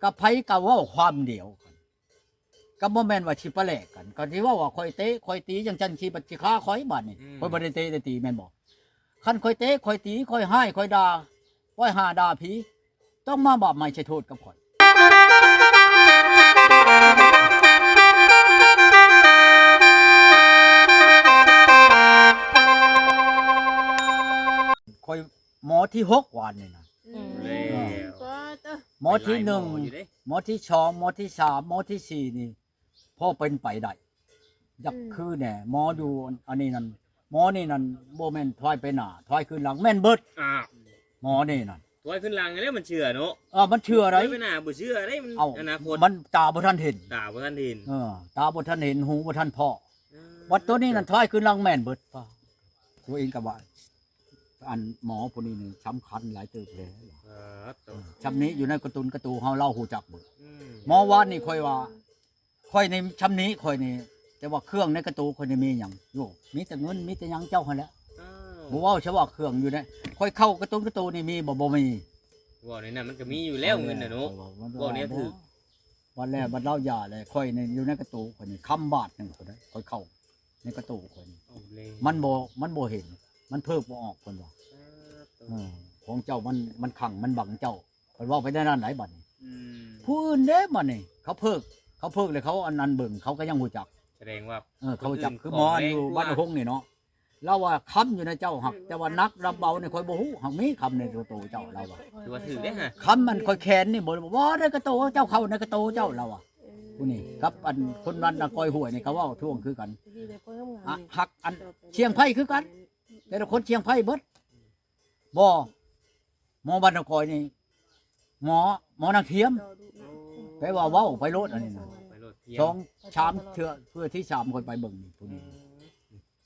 กับไผก็เว้าความเดียวกันก็บ่แม่นว่าสิปะแลกกันก็สิว่าข่อยเตะข่อยตีจังซั่นสิบัดสิฆ่าข่อยบัดนี่ข่อยบ่ได้เตะได้ตีแม่นบ่คันข่อยเตะข่อยตีข่อยให้ข่อยด่าข่อยหาด่าผีต้องมาบาปไม่ใช่โทษกับข่อยข่อยหมอที่6วันนี่นะหมอที่1หมอที่2หมอที่3หมอที่4นี่พอเป็นไปได้อยากคือแน่หมอดูอันนี้นั่นหมอนี่นั่นบ่แม่นถอยไปหน้าถอยขึ้นหลังแม่นเบิดหมอนี่นั่นถอยขึ้นหลังแล้วมันเชื่อเนาะมันเชื่ออะไรไปหน้าบ่เชื่อได้มันอนาคตมันตาบ่ทันเห็นตาบ่ทันเห็นตาบ่ทันเห็นหูบ่ทันพอวัดตัวนี้นั่นถอยขึ้นหลังแม่นเบิดป่ะตัวเองก็ว่าอันหมอผู้นี้นี่สำคัญหลายเติบเลยชำนี้อยู่ในการ์ตูเฮาเล่าฮู้จักเบิดหมอวานนี่ค่อยว่าค่อยในชำนี้ค่อยนี่แต่ว่าเครื่องในการ์ตูค่อยนี่มีหยังโยมีแต่เงินมีแต่หยังเจ้าหั่นแหละบ่เว้าเฉพาะเครื่องอยู่เนี่ยค่อยเข้าการ์ตูนี่มีบ่มีว่าในนั้นมันก็มีอยู่แล้วเงินน่ะเนาะว่าเนี่ยถูกวันแรกบัดเล่าหย่าเลยค่อยในอยู่ในการ์ตูค่อยนี่คำบาทนึงค่อยได้ค่อยเข้าในการ์ตูค่อยนี่มันบ่เห็นมันเพิกบ่ออกเพิ่นว่าของเจ้ามันขังมันบังเจ้าเพิ่นว่าไปได้นั่นไหนบัดนี้ผู้อื่นเด้บัดนี้เขาเพิกเลยเขาอันนั้นเบิ่งเขาก็ยังฮู้จักแสดงว่าเขาฮู้จักคือหมออยู่บ้านหงนี่เนาะเราว่าคำอยู่ในเจ้าหักแต่ว่านักรับเบาเนี่ยค่อยบ่ฮู้หักมีคำในตัวโตเจ้าเราว่าถือว่าถือได้ฮะคำมันค่อยแขนนี่บ่ว่าได้กระโตเจ้าเข้าในกระโตเจ้าเราอ่ะผู้นี่ครับอันคนนั้นน่ะก้อยห้วยนี่เขาเว้าท่วงคือกันหักอันเชียงไผคือกันแต่ละคนเชียงไผเบิดบ่หมอบ้านนครนี่หมอนางเทียมไปว่าเว้าไปโลดอันนี้น่ะ2 3เทื่อเพื่อที่3คนไปเบิ่งนี่ผู้นี้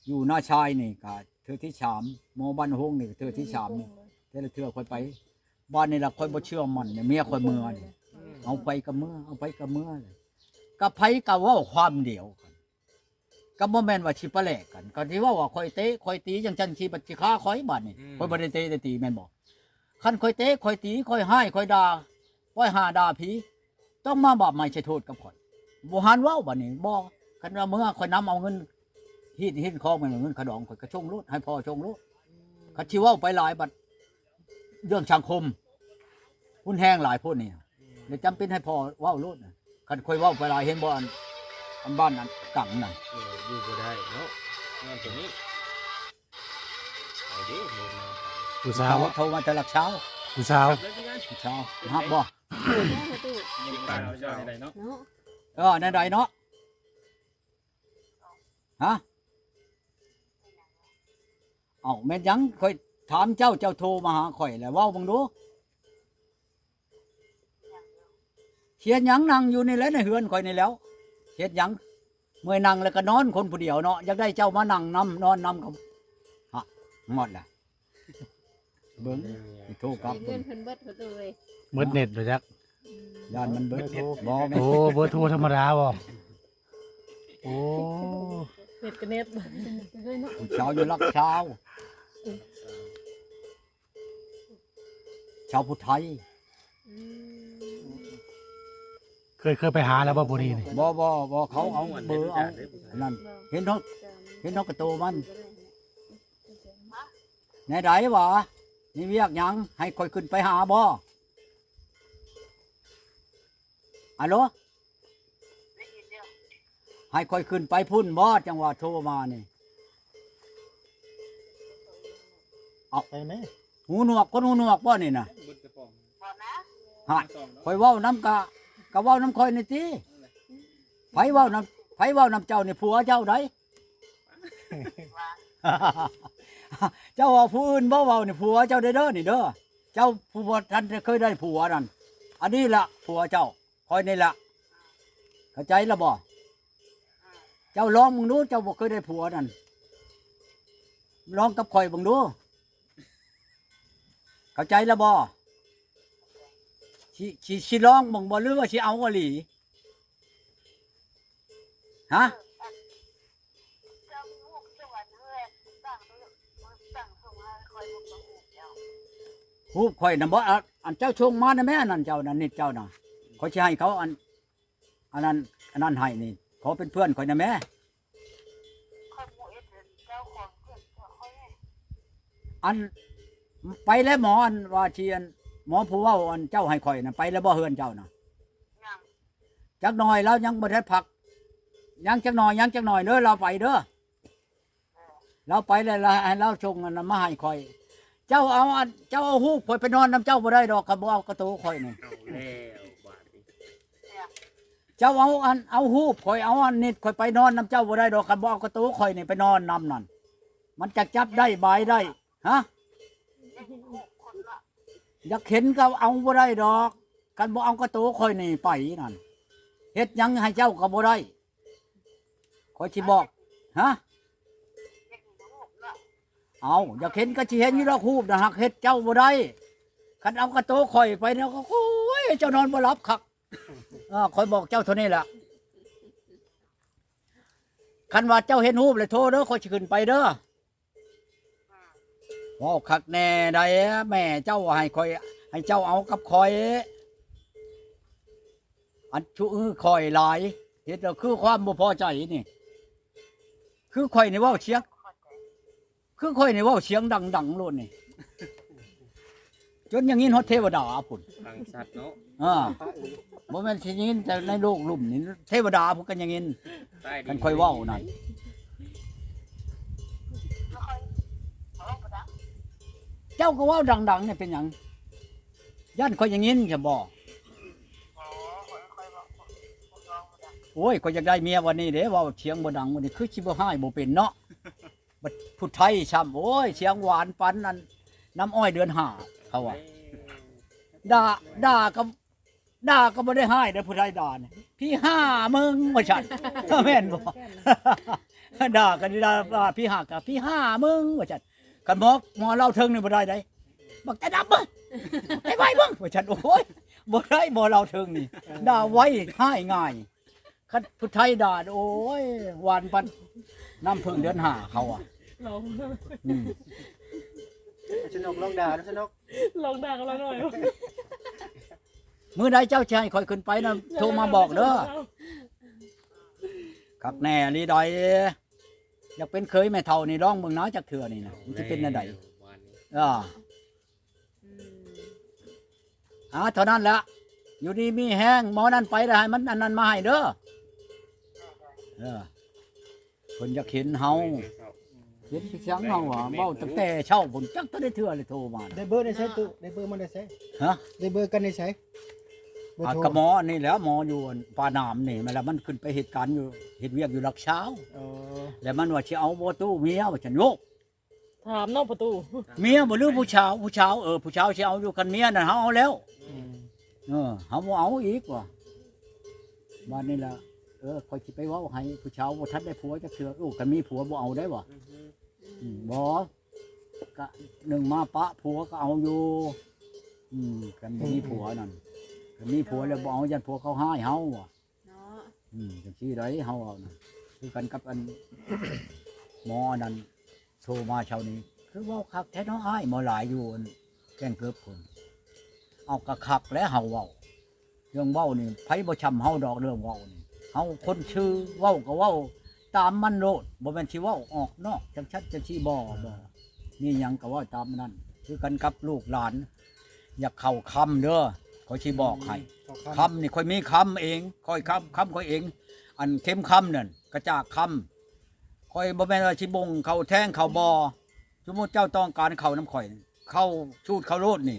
อยู่หน้าชายนี่ก็เทื่อที่3หมอบ้านหงนี่เทื่อที่3นี่แต่ละเทื่อค่อยไปบ้านนี่ล่ะค่อยบ่เชื่อมันเนี่ยเมียค่อยเมื่อนี่เอาไปกับเมื่อกับไผก็เว้าความเดียวกันก็บ่แม่นว่าสิปะแลกกันก็สิว่าข่อยเตะข่อยตีจังซั่นสิบัดสิฆ่าข่อยบัดนี่ข่อยบ่ได้เตะได้ตีแม่นบ่คันข่อยเตะข่อยตีข่อยให้ข่อยด่าข่อยหาด่าผีต้องมาบาปไม่ใช่โทษกับข่อยบ่หันเว้าบัดนี้บ่คันว่าเมื่อข่อยนำเอาเงินหินของมันเงินขดองข่อยก็ชงรถให้พ่อชงรถคันสิเว้าไปหลายบัดเรื่องสังคมหุ้นแห้งหลายพุ่นนี่เลยจำเป็นให้พ่อเว้ารถคันข่อยเว้าไปหลายเห็นบ่อันบ้านนั้นกังนั่นอยู่บ่ได้เนาะงานตัวนี้เอาดิผู้สาวโทรมาแต่ละเช้าผู้สาวฮับบ่ในใดเนาะฮะเอาแม่นยังค่อยถามเจ้าโทรมาหาข่อยแล้วเว้าเบิ่งดูเขียนหยังนั่งอยู่นี่แหละในเฮือนข่อยนี่แล้วเฮ็ดหยังเมื่อยนั่งแล้วก็นอนคนผู้เดียวเนาะอยากได้เจ้ามานั่งนำนอนนำกับฮะหมดล่ะเบิ่งโทรกลับเงินเพิ่นเบิดประตูเลยเบิดเน็ตบ่จักย่านมันเบิดบ่โอ้เบอร์โทรธรรมดาบ่โอ้เน็ตก็เน็ตเช้าอยู่ลักเช้าชาวพุทธไทยเคยไปหาแล้วบ่ผู้นี้นี่บ่เขาเอาเบอร์เอานั่นเห็นนกกระโตมันไหนใดวะนี่เวียกหยังให้ค่อยขึ้นไปหาบ่ฮัลโหลให้ค่อยขึ้นไปพุ่นบ่จังหวะโทรมานี่เอาไปแม่หูหนวกบ่นี่น่ะฮะค่อยเว้าน้ำกะเว้าน้ำค่อยนี่ติไผเว้าน้ำเจ้านี่ผัวเจ้าไดเจ้าว่าผู้อื่นบ่เว้านี่ผัวเจ้าได้เด้อนี่เด้อเจ้าผู้บ่ทันเคยได้ผัวนั่นอันนี้ล่ะผัวเจ้าคอยนี่ล่ะเข้าใจแล้วบ่เจ้าลองมึงดูเจ้าบ่เคยได้ผัวนั่นลองกับข่อยมึงดูเข้าใจแล้วบ่สิลองมึงบ่หรือว่าสิเอาอีหลีฮะฮู้ข่อยน่ะบ่อันเจ้าชงมานะแม่นั่นเจ้านั่นนี่เจ้าน่ะข่ เขาสิให้เขาอันนั้นให้นี่ขอเป็นเพื่อนข่อยนะแม่อันไปแล้วหมออันว่าเชียนหมอผู้เว้าอันเจ้าให้ข่อยน่ะไปแล้วบ่เฮือนเจ้าน่ะจักหน่อยแล้วยังบ่ได้พักยังจักหน่อยเด้อเราไปเด้อเราไปแล้วให้เราส่งอันนั้นมาให้ข่อย เจ้าเอาฮู้ข่อยไปนอนน้ำเจ้าบ่ได้ดอกคันบ่เอากระโตข่อยนี่ เอาแล้วบาดนี้ เจ้าเอาฮู้ข่อยเอาอันนิดข่อยไปนอนน้ำเจ้าบ่ได้ดอกคันบ่เอากระโตข่อยนี่ไปนอนน้ำนั่นมันจะจับได้บายได้ฮะอยากเห็นก็เอาบ่ได้ดอกคันบ่เอากระโตข่อยนี่ไปนั่นเฮ็ดหยังให้เจ้าก็บ่ได้ข่อยสิบอกฮะเอาอยากเห็นก็สิเห็นอยู่ดอกฮูบนะฮักเฮ็ดเจ้าบ่ได้คันเอากระโตข่อยไปแล้วก็โอ้ยเจ้านอนบ่หลับคักข่อยบอกเจ้าเท่านี้แหละคันว่าเจ้าเห็นฮูบเลยโทรเด้อข่อยสิขึ้นไปเด้อว้าวคักแน่ได้แม่เจ้าให้ข่อยให้เจ้าเอากับข่อยอันชูข่อยหลายเฮ็ดแล้วคือความบ่พอใจนี่คือข่อยนี่เว้าเสียงคือข่อยนี่เว้าเสียงดังๆโลดนี่จนอย่างงี้ฮอดเทวดาพุ่น ฟังสัตว์เนาะ บ่แม่นสิยินแต่ในโลกลุ่มนี่เทวดาพวกกันอย่างงี้ ใต้ดิ กันค่อยเว้านั่นเจ้าก็เว้าดังๆนี่เป็นหยังย่านค่อยอย่างงี้จะบ่โอ้ยข่อยอยากได้เมียวันนี้เด้เว้าเสียงบ่ดังวันนี้คือสิบ่ให้บ่เป็นเนาะบัดผู้ไทยช้ำโอ้ยเสียงหวานปานนั้นน้ำอ้อยเดือน5เขาว่าด่าก็บ่ได้ให้เด้อผู้ไทยด่านี่พี่ห้ามึงว่าฉันแม่นบ่ ด่ากันด่าพี่ห้ากับพี่ห้ามึงว่าฉันกันหมอเล่าเทิงนี่บ่ได้ไดบักแต่ดำมึงไอ้ไว้มึงว่าฉันโอ้ยบ่ได้บ่เล่าเทิงนี่ด่าไว้ให้ง่ายคันผู้ไทยด่าโอ้ยหวานปันน้ำพึ่งเดือน5เขาอ่ะ ลอง สนุกลองด่าสนุก ลองด่ากันแล้วหน่อย มื้อใดเจ้าชายคอยขึ้นไปนะโทรมาบอกเด้อคักแน่ลีดอยอยากเป็นเคยแม่เฒ่านี่ร้องเบิ่งน้อยจักเทื่อนี่นะมันสิเป็นจังได บาดนี้ เท่านั้นแหละอยู่ดีมีแห้งหมอนั่นไปได้ให้มันอันนั้นมาให้เด้อเพิ่นอยากเห็นเฮาเห็นเสียงเฮาอ่ะเว้าตั้งแต่เช้าพุ่นจักตัวได้เทื่อเลยโทรมา ได้เบอร์ได้ใช้ตู้ได้เบอร์มันได้ใช้ ฮะ ได้เบอร์กันได้ใช้เบอร์โทร กะหมอนี่แหล้วหมออยู่ปาน้ำนี่แม่นแล้วมันขึ้นไปเหตุการณ์อยู่เฮ็ดเวียกอยู่หลักเช้า อ๋อ แล้วมันว่าสิเอาบ่ตู้เมียว่าฉันโยก ถามนอกประตู เมียบ่หรือผู้ชาวผู้ชาวสิเอาอยู่กันเมียน่ะเฮาเอาแล้ว เฮาบ่เอาอีกว่ะบ้านนี้ล่ะข่อยสิไปเว้าให้ผู้ชาวบ่ทันได้ผัวจักเทื่อโอ้คันมีผัวบ่เอาได้บ่บ่ก็หนึ่งมาปะผัวก็เอาอยู่กันบ่มีผัวนั่นคันมีผัวแล้วบ่เอายันผัวเขาให้เฮาว่ะ เนาะ จังซี่ได้เฮาเอาน่ะคือกันกับอัน หมอนั่นโทรมาเช้านี้คือเว้าคักแท้เนาะอ้ายหมอหลายอยู่อันแกล้งเกิบคนเอากะคักแล้วเฮาเว้าเรื่องเว้านี่ไผบ่ช้ำเฮาดอกเรื่องเว้านี่เฮาคนชื่อเว้าก็เว้าตามมันโลดบ่แม่นสิเว้าออกนอกจังชัดจังซี่บ่นี่หยังก็เว้าตามนั้นคือกันกับลูกหลาน อยากเข้าคำเด้อขอยสิบอกให้คำนี่ค่อยมีคำเองค่อยคำค่อยเอง อันเข้มคำนั่นกระจากคำค่อยบ่แม่นว่าสิบงเข้าแทงเข้าบ่สมมุติเจ้าต้องการเข้าน้ำข่อยเข้าชูดเข้าโลดนี่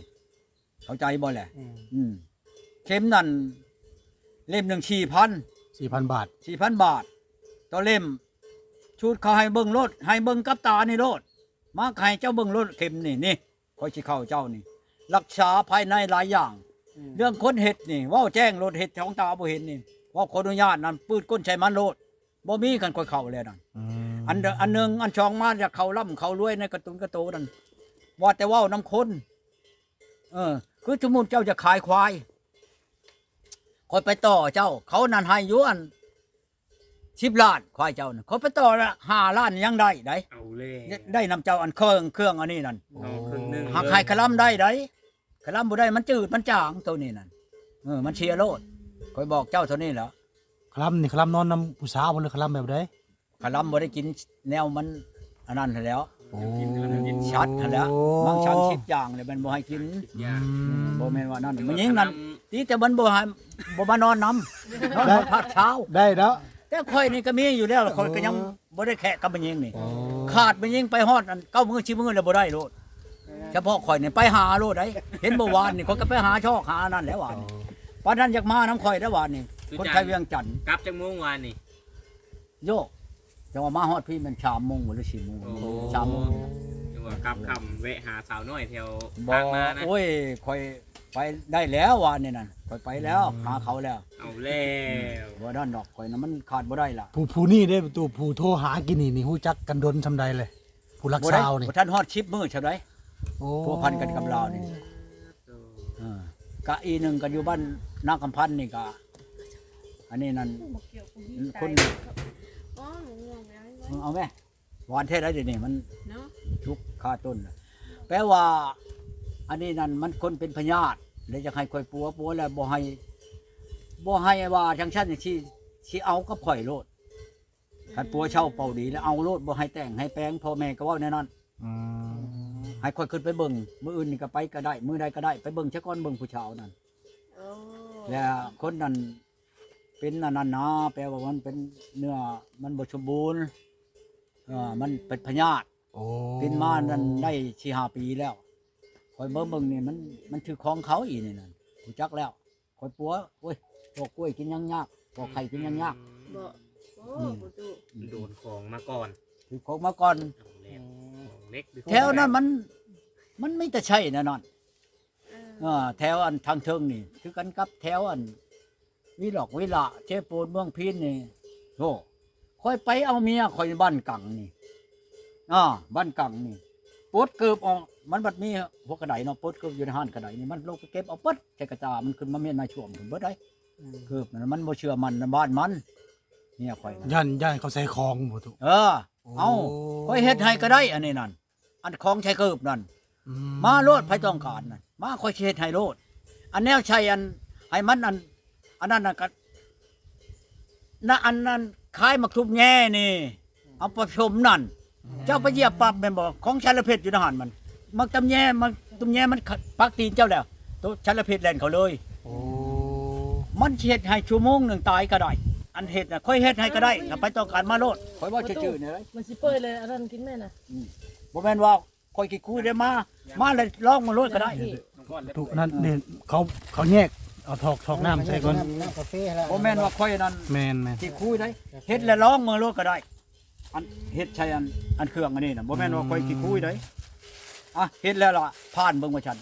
เข้าใจบ่แหละเข็มนั่นเล่มหนึ่ง4,000 บาท 4,000 บาทต่อเล่มชูดเขาให้เบิ่งโลดให้เบิ่งกับตานี่โลดมาให้เจ้าเบิ่งโลดเข็มนี่ค่อยสิเข้าเจ้านี่รักษาภายในหลายอย่าง เรื่องคนเห็ดนี่เว้าแจ้งโลดเห็ดของตาบ่เห็นนี่ว่าขออนุญาตนั่นปืดก้นใช้มันโลดบ่มีกันค่อยเข้าเลยนั่นอันหนึงอันช่องมาจากเขาล่ำเขารวยในกระตุนกระโตนั่นว่าแต่เว้าน้ำคนคือสมมุติเจ้าจะขายควายค่อยไปต่อเจ้าเขานั่นให้อยู่อัน10 ล้านควายเจ้าน่ะเขาไปต่อละ5 ล้านยังได้ เอาเลย ได้นำเจ้าอันเครื่องอันนี้นั่น เอาครึ่งหนึง หากใครคลำได้คลำบ่ได้มันจืดมันจางตัวนี้นั่นมันเชียร์โลด คอยบอกเจ้าเท่านี้แหละ คลำนี่คลำนอนนำผู้สาวบ่หรือคลำแบบใด ขลำบ่ได้กินแนวมันอันนั้นหั้นแหล้ว โอ้ ชัดหั้นแหล้วบางชัง10อย่างเลยมันบ่ให้กิน ยา บ่แม่นว่านั่นมันยิงนั่นตีแต่มันบ่ให้บ่มานอนนำนอนพักเช้า ได้เนาะ แต่ข่อยนี่ก็มีอยู่แล้วข่อยก็ยังบ่ได้แขะกับมันยิงนี่ โอ้ ขาดมันยิงไปฮอดอัน9มื้อ10มื้อแล้วบ่ได้โลดเฉพาะข่อยนี่ไปหาโลดได้เห็นบ่วานนี่ข่อยก็ไปหาชอกหานั่นแหล้ววานนี่ปานนั้นอยากมาน้ำข่อยแล้ววานนี่คนไทยเวียงจันทน์ กลับจากโมงวานนี่ โยกจะว่ามาฮอดพี่มัน3:00 นหรือ4:00 น3:00 น จังหวะกลับคำแวะหาสาวน้อยแถว บ่ ทางมานะ โอ้ยข่อยไปได้แล้ววานนี่นั่นข่อยไปแล้วหาเขาแล้ว เอาแล้ว บ่ด้านดอกข่อยน่ะมันขาดบ่ได้ล่ะ ผู้นี่ได้ประตูผู้โทรหากินนี่ฮู้จักกันดนซำใดเลย ผู้รัก บ่ได้ สาวนี่ บ่ทันฮอด10 มื้อใช่ได โอ้ พัวพันกันกับเรานี่กะอีหนึงก็อยู่บ้านนากำพันนี่ก็อันนี้นั่นคน อ๋อหนูงงแล้ว เอาแม่หวานเท่ได้เดี๋ยวนี้มัน เนาะ ชุกค่าต้นน่ะแปลว่า อันนี้นั่นมันคนเป็นพญาติเลยจะให้ข่อยปัวแล้วบ่ให้ว่าจังซั่นสิเอากับข่อยโลดคันปัวเช่าเป่าดีแล้วเอาโลดบ่ให้แต่งให้แปลงพ่อแม่ก็เว้าแน่นอน อืม ให้ข่อยขึ้นไปเบิ่งมื้ออื่นนี่ก็ไปก็ได้มื้อใดก็ได้ไปเบิ่งซะก่อนเบิ่งผู้ชาวนั่น โอ้ แล้วคนนั้นเป็นอันนั้นนะแปลว่ามันเป็นเนื้อมันบ่สมบูรณ์มันเป็นพยาธิ โอ้ เป็นมานั่นได้4-5 ปีแล้วคอยเบิ่งนี่มันถือของเขาอีนี่นั่นรู้จักแล้วคอยปัวโอ้ยปอกกล้วยกินยังยากปอกไข่กินยังยาก บ่โอ้ประตู โดนของมาก่อน ถือของมาก่อน เอาแล้วของเล็กหรือ แถวนั้นมันไม่แต่ใช่แน่นอน เออ แถวอันทางเทิงนี่คือกันกับแถวอันวิหลอกวิละเชฟปูนเมืองพีนนี่โธ่ค่อยไปเอาเมียค่อยบ้านกังนี่บ้านกังนี่ปดเกือบออกมันบัดมีหัวกระไดเนาะปดเกือบอยู่ในห้านกระไดนี่มันลงไปเก็บเอาปัดใส่กระตามันขึ้นมาเมียนมาช่วงถึงเบิดได้เกือบมันบ่เชื่อมันบ้านมันเนี่ยค่อยนะ ย่านเขาใส่ของบ่ตุ เอาค่อยเฮ็ดให้ก็ได้อันนี้นั่นอันของใช้เกือบนั่น มาโลดไผต้องการนั่นมาค่อยสิเฮ็ดให้โลดอันแนวใช้อันให้มันอันนั้นน่ะก็นะอันนั้นคล้ายมักทุบแง่นี่เอาผสมนั่นเจ้าไปเหยียบปรับแม่นบ่ของชาลเพชรอยู่ในหันมันมักตำแย่มันตุ่มแย่มันปักตีนเจ้าแล้วตัวชาลเพชรแล่นเขาเลย โอ้ มันสิเฮ็ดให้ชั่วโมงหนึงตายก็ได้อันเฮ็ดน่ะค่อยเฮ็ดให้ก็ได้ถ้าไปต้องการมาโลดค่อยว่าชื่อๆนี่เลย มันสิเปิดเลยอันนั้นกินแม่น่ะ บ่แม่นว่าค่อยสิคุยได้มาเลยลองมาโลดก็ได้ ตุนั่นนี่เขาแยกเอาถอกน้ำใส่ก่อน น้ำกาแฟแล้ว บ่แม่นว่าค่อยนั่น แม่น ที่คุยได้เฮ็ดแล้วลองมือโลดก็ได้ อันเฮ็ดใช้อันเครื่องอันนี้น่ะบ่แม่นว่าค่อยสิคุยได้เฮ็ดแล้วล่ะผ่านเบิ่งว่าฉัน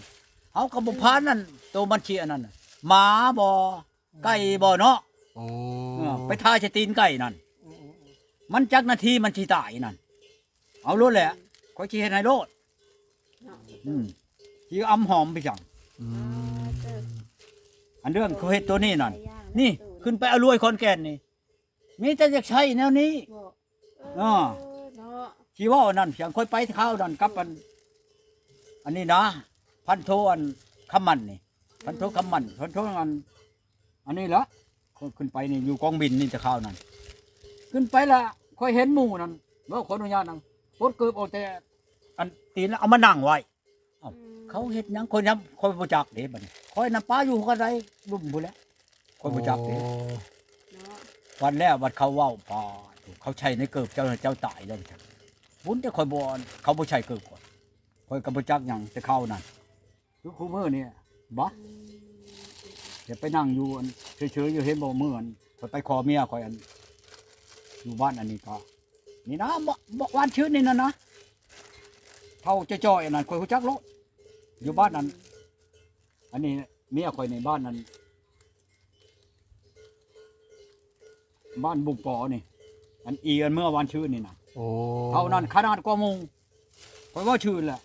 เฮาก็บ่ผ่านนั่นตัวบัญชีอันนั้นน่ะหมาบ่ไก่บ่เนาะ โอ้ ไปทาใส่ตีนไก่นั่นมันจักนาทีมันสิตายนั่นเอาโลดแหละค่อยสิเฮ็ดให้โลด เนาะ สิอำหอมไปจัง อืม อันเรื่องเขาเฮ็ดตัวนี้นั่นนี่ขึ้นไปเอารวยคนแก่นนี่มีแต่อยากใช้แนวนี้ บ่ อ้อ เนาะ สิว่านั่นเสียงค่อยไปข้าวนั่นกับอันนี้นะพันโทอันคำมันนี่พันโทคำมันพันโทอันนี้ละขึ้นไปนี่อยู่กองบินนี่จะข้าวนั่นขึ้นไปละค่อยเห็นหมู่นั่นว่าขออนุญาตนั่งปดเกือบเอาแต่อันตีนแล้วเอามานั่งไว้เขาเฮ็ดหยังคนย้ำคนบ่จักเด้บัดนี้ค่อยนำป้าอยู่ก็ได้รุ่มพุ่นแหล้วคนบ่จักเด้ เนาะ วันแรกวันเขาเว้าป่าเขาใช้ในเกิบเจ้าตายแล้วจ้ะบุญแต่คอยบ่เขาบ่ใช้เกิบก่อนคอยก็บ่จักหยังแต่เขานั่นคือคู่มือนี่บ่เดี๋ยวไปนั่งอยู่อันเฉยๆอยู่เห็นบ่มื้ออันคอยไปขอเมียคอยอันอยู่บ้านอันนี้ก็นี่นะบ่วานชื่อนี่นะเท่าจ้อยๆอันนั้นคอยฮู้จักโลดอยู่บ้านนั้นอันนี้เมียคอยในบ้านนั้นบ้านบุกปอนี่อันอันเมื่อวันชื่อนี่นะ โอ้ เท่านั้นขนาดกว่ามุงคอยว่าชื่อแหละ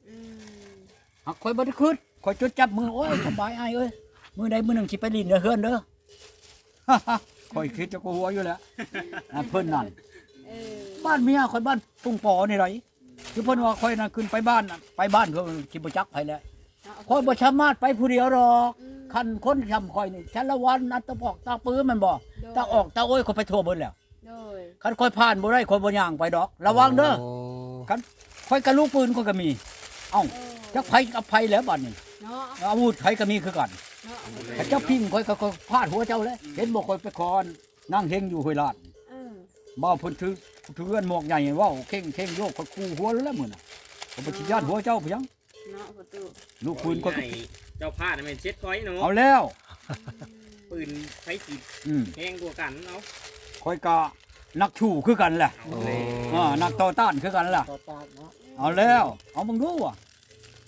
อืม หากคอยบ่ได้คืนคอยจดจับมือโอ้ยสบายอ้ายเอ้ยมื้อใดมื้อหนึงสิไปลินเด้อเฮือนเด้อ คอยคิดจะกหัวอยู่แล้วเพิ่นนั่น เออ บ้านเมียคอยบ้านปุงปอนี่ไรคือเพิ่นว่าคอยน่ะขึ้นไปบ้านน่ะไปบ้านเพิ่นสิบ่จักไผแล้ว เนาะ คอยบ่สามารถไปผู้เดียวหรอกคันคนทำคอยนี่ชันละวันนัดตะปอกตาปื้อมันบ่ตาออกตาโอ้ยคอยไปทั่วเบิดแล้ว โดย คันคอยผ่านบ่ได้คอยบ่ย่างไปดอก ระวังเด้อคอยกระลูกปืนคอยก็มีเอ้าจักไผกับไผแล้วบัดนี้ เนาะ อาวุธไผก็มีคือกัน เนาะ ถ้าเจ้าพิงคอยก็พาดหัวเจ้าแล้วเห็นบ่คอยไปคอนนั่งเฮงอยู่ห้วยลาด บ่เพิ่นถือเงินหมวกใหญ่เว้าเข่งโยกคอยคู่หัวแล้วมื้อน่ะผมบ่สิญาติหัวเจ้าเพียง เนาะประตู ลูกปืนก็ ใหญ่เจ้าพลาดมันเช็ดก้อยเนาะ เอาแล้ว ปืนไผสิ แ แห้งกว่ากันเอา คอยก็นักชูคือกันแหละ เอาเลย นักต่อต้านคือกันล่ะ ต่อตากเนาะ เอาแล้วเอามึงดูว่ะ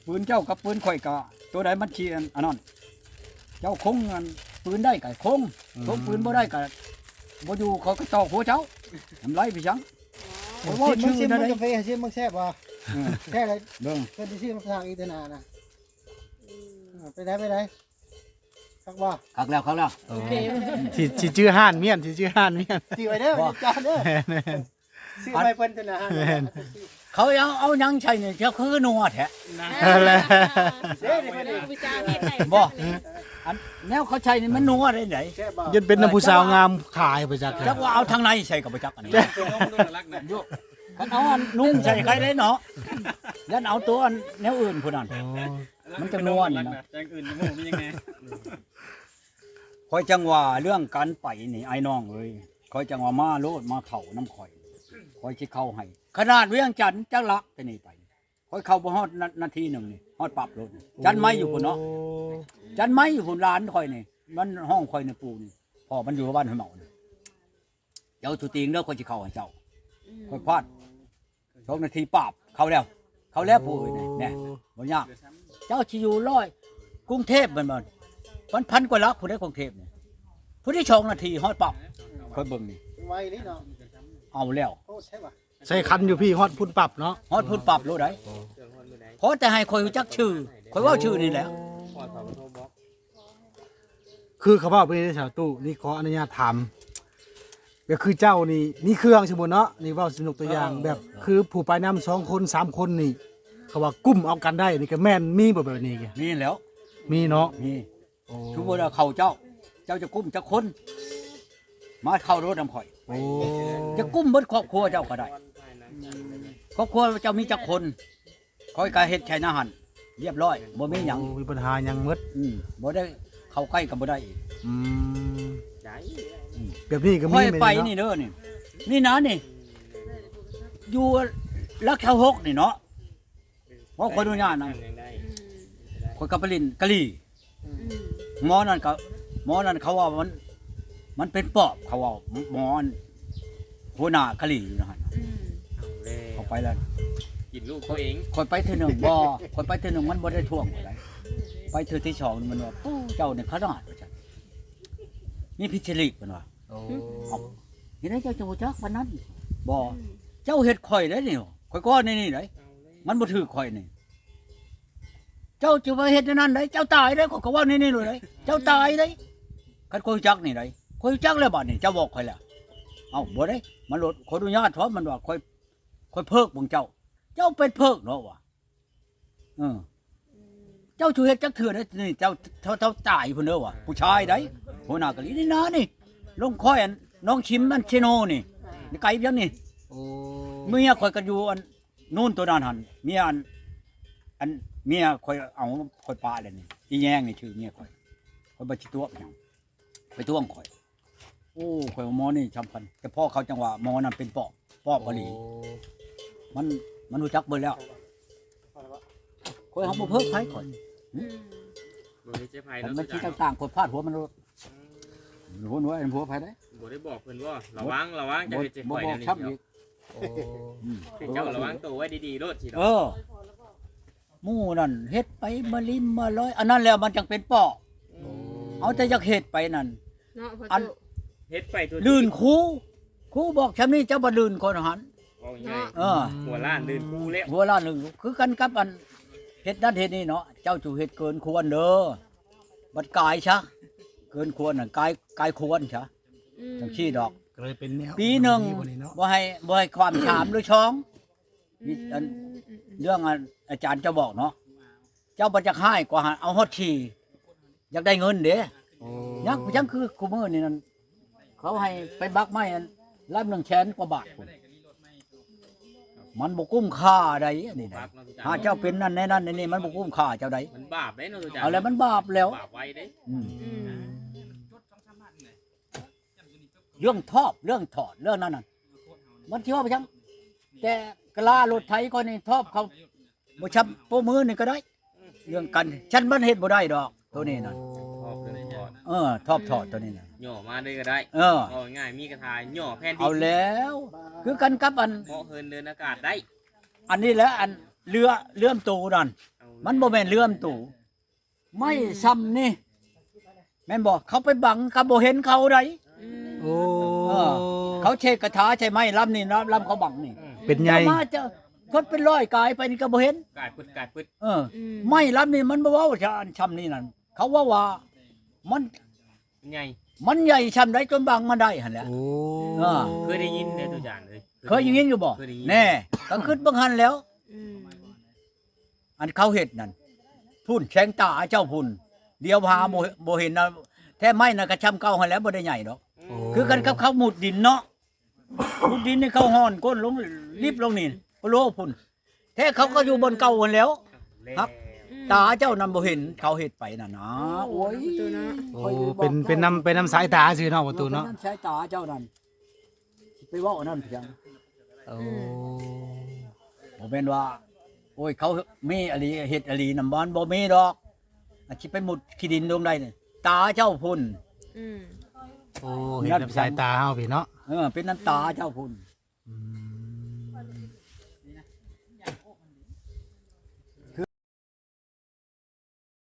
ปืนเจ้ากับปืนข่อยก็ตัวใดมันเชียนอันนั้นเจ้าคงอันปืนได้ก็คงคงปืนบ่ได้ก็บ่อยู่เขาก็ตอกหัวเจ้าทำไรพี่ชัง โอ้ยว่าชื่อ ชิม นั่น มัน เลย กาแฟชิมมันแซ่บบ่แซ่บเลย เบิ่ง เพิ่นสิชิมทางอีกเทอนานะไปไหนคักบ่ คักแล้ว โอเค สิชื่อห้านเมียนสิชื่อห้านเมียน สิไว้เด้อไปจานเด้อซื้อไปเพิ่นเทอนา เขาเอาหยังใช่นี่เจ้าคือนัวแท้ อะไร เด้อเพิ่น วิจารณ์เฮ็ดได้ บ่อันแนวเขาใช้นี่มันนัวได้ไหน แซ่บบ่ ยันเป็นน้ำผู้สาวงามขายไปจัก จักว่าเอาทางในใส่ก็บ่จักอันนี้ เป็นน้องนุ่งรักนะ คันเอาอันนุ่งใส่ใครได้เนาะยันเอาตัวอันแนวอื่นพุ่นนั่น มันจะนวลนะ จังอื่นจะมูมันยังไง คอยจังว่าเรื่องการไปนี่ไอ้น้องเอ้ยคอยจังว่ามาโลดมาเข้าน้ำข่อยคอยสิเข้าให้ขนาดเวียงจันทน์จังลักไปนี่ไปคอยเข้าบ่ฮอดนาทีหนึงนี่ฮอดปรับรถนี่จันไม้อยู่พุ่นเนาะจันไม้อยู่พุ่นร้านข่อยนี่มันห้องข่อยในปูนี่พ่อมันอยู่บ้านห้วยเหมานี่เจ้าตุติงเด้อคอยสิเข้าให้เจ้าคอยพลาด2นาทีปราบเข้าแล้วผู้เอ้ยนี่แน่บ่ยากเจ้าสิอยู่ร้อยกรุงเทพมันพันกว่าลักผู้ใดกรุงเทพนี่ผู้ที่2นาทีฮอดปรับคอยเบิ่งนี่ ไว้นี่เนาะ เอาแล้ว โอ้ใช่บ่ ใส่คันอยู่พี่ฮอดพุ่นปรับเนาะ ฮอดพุ่นปรับรู้ได้ เครื่องฮอนมือใด เพราะแต่ให้คอยรู้จักชื่อคอยเว่าชื่อนี่แหละ พอดเขาโทรบอก คือเขาบอกไปในชาวตู้นี่ขออนุญาตถามแบบคือเจ้านี่มีเครื่องสมมุติเนาะนี่เว้าสนุกตัวอย่างแบบคือผู้ไปนำ2คน3คนนี่เขาว่ากุ้มเอากันได้นี่ก็แม่นมีบ่แบบนี้แก นี่แหล้ว มีเนาะ นี่ทุกคนเอาเข้าเจ้าจะกุ้มจะคนมาเข้ารถนำข่อย โอ้ จะกุ้มเบิดครอบครัวเจ้าก็ได้ครอบครัวเจ้ามีจักคนคอยกาเฮ็ดใช้นาหันเรียบร้อยบ่มีหยัง มีปัญหาหยังหมด บ่ได้เข้าใกล้กับบ่ได้อีก อืม ใจ แบบนี้ก็ ค่ มี อย แม่ ไป เาะ นี่เด้อนี่นะนี่อยู่ลักแถว6นี่เนาะเพราะคนอนุญาตนะ ยังได้ คนกับปรินกะลีหมอนั่นเขาว่ามันเป็นปอบเขาว่าหมอนั่นหัวหน้ากะลีอยู่นะฮะ เลย เขาไปแล้ว กินลูกตัวเอง คอยไปเทื่อหนึ่งบ่คอยไปเทื่อหนึ่งมันบ่ได้ท่วงอะไรไปเทื่อที่สองนี่มันว่าปู้เจ้าเนี่ยขนาดว่าจังนี่พิชลิกมันว่า โอ้ เห็นไหมเจ้าจะบ่จักปานนั้นบ่เจ้าเฮ็ดข่อยได้นี่ข่อยก้อนนี่ได้มันบ่ถือข่อยนี่เจ้าจะมาเฮ็ดอันนั้นได้เจ้าตายได้ข่อยก็ว่านี่เลยได้เจ้าตายได้คันข่อยจักนี่ได้ข่อยจักแล้วบัดนี้เจ้าบอกข่อยแล้วเอ้าบ่ได้มันลดขออนุญาตเพราะมันว่าข่อยเพิกบ่งเจ้าเป็นเพิกเนาะว่ะเจ้าชูเฮ็ดจักเถื่อได้นี่เจ้าตายพุ่นเด้อว่ะผู้ชายได้หัวหน้ากะลีนี่นะนี่ลงค่อยอันน้องชิมอันเชโนนี่ไกลเพียงนี่ โอ้ เมียข่อยก็อยู่อันนู่นตัวนั้นหั่นเมียอันเมียข่อยเอาข่อยปาเลยนี่อีแยงนี่ชื่อเมียข่อยบ่สิตัวหยังไปท่วงข่อยโอ้ข่อยว่าหมอนี่สำคัญแต่พ่อเขาจังว่าหมอนั่นเป็นปอบบ่หลีมันรู้จักเบิดแล้วข่อยเฮาบ่เพิกไผข่อย บ่ได้เจ็บไผ คัน เนาะ มันคิดต่างๆข่อยพาดหัวมันรถหัวหน่วยหัวไผได้ บ่ได้บอกเพิ่นว่าระวังจะเฮ็ดเจ็บ บ่ ข่อย บอ นั่ ก นนี่ ครับอีก โอ้ เจ้าระวังตัวไว้ดีๆโลดสิ เออหมู่นั่นเฮ็ดไปมาลิมมาร้อยอันนั้นแล้วมันจังเป็นปอกเอาแต่อยากเฮ็ดไปนั่น เนาะประ อัน ตู เฮ็ดไปตัว ลื่นครูบอกแค่นี้เจ้าบ่ลื่นคนหัน เอาง่าย เออ หัวล้านลื่นกูแล้ว หัวล้านหนึงคือกันกับอันเฮ็ดนั่นเฮ็ดนี่เนาะเจ้าจูเฮ็ดเกินควรเด้อบัดกายซะเกินควรน่ะกายควรซะจังซี่ดอก ก็เลยเป็นแนว ปีหนึง บ่นี่เนาะ บ่ให้ความถามหรือช้องนี่อันเรื่องอันอาจารย์จะบอกเนาะ เจ้าบ่จักให้กว่าหาเอาฮอดขี่อยากได้เงินเด้ โอ้ ยังคือคุมื้อนี่นั่นเขาให้ไปบักไม้อันลำ100,000 กว่าบาทพุ่นมันบ่คุ้มค่าใดอันนี้ ครั นะ บเนาะทุก หาเจ้าเป็นนั่นแน่นั่นนี่มันบ่คุ้มค่าเจ้าใด มันบาปได้เนาะทุกอย่าง เอาแล้วมันบาปแล้ว บาปไว้เด้ อืม อืม เรื่องทอบเรื่องถอดเรื่องนั้นน่ะมันสิว่าไปจังแต่กะลารถไถก็นี่ทอบเขาบ่ชับโปมือนี่ก็ได้ เรื่องกันฉันมันเฮ็ดบ่ได้ดอกตัวนี้น่ะ ออกเลยก่อน ทอบถอดตัวนี้น่ะ ย่อมาได้ก็ได้ เอาง่ายๆมีกระทายย่อแผ่นดิ เอาแล้ว คือกันกับอัน เหมาะเฮินเดินอากาศได้ อันนี้แหละอันเลื่อมตูนั่น เอา มันบ่แม่นเลื่อมตูไม่ซ้ำนี่แม่นบ่เขาไปบังก็บ่เห็นเขาได อืม โอ้ เขาเชกกระถาใช่ไหมลำนี่ลำเขาบังนี่ เป็นไง แต่มาจะคนเป็นร้อยกายไปนี่ก็บ่เห็น กายปึ๊ด อืม ไม่ลำนี่มันบ่เว้าจะอันช้ำนี่นั่นเขาว่ามัน เป็นไง มันใหญ่ช้ำได้จนบังมาได้หั่นแหละ โอ้ เคยได้ยินในตัวอย่างเลย เคยอย่างนี้อยู่บ่ เคยได้ยิน แน่ก็คิดบังหันแล้ว อืม อันเขาเฮ็ดนั่นพุ่นแสงตาเจ้าพุ่นเดียวพาบ่เห็นนะแท้ไม่น่ะกระช้ำเก่าหั่นแล้วบ่ได้ใหญ่ดอก โอ้ คือกันกับเขาหมุดดินเนาะหมุดดินนี่เขาห่อนก้นลงรีบลงนี่โอ้โลพุ่นแท้เขาก็อยู่บนเก่าหั่นแล้ว ครับ ตาเจ้านำบ่เห็นเขาเฮ็ดไปน่ะนะโอ้ย ตัวเนาะ โอ้เป็นน้ำสายตาซื่อเนาะประตูเนาะ ใช้ตาเจ้านั่นสิไปเว้าอันนั้นเพียง โอ้ บ่แม่นว่า โอ้ยเขามีอลีเฮ็ดอลีนำบ้านบ่มีดอกอาจสิไปหมุดขี้ดินลงได้นี่ตาเจ้าพุ่น อืม โอ้เห็นน้ำสายตาเฮาพี่เนาะ เป็นน้ำตาเจ้าพุ่น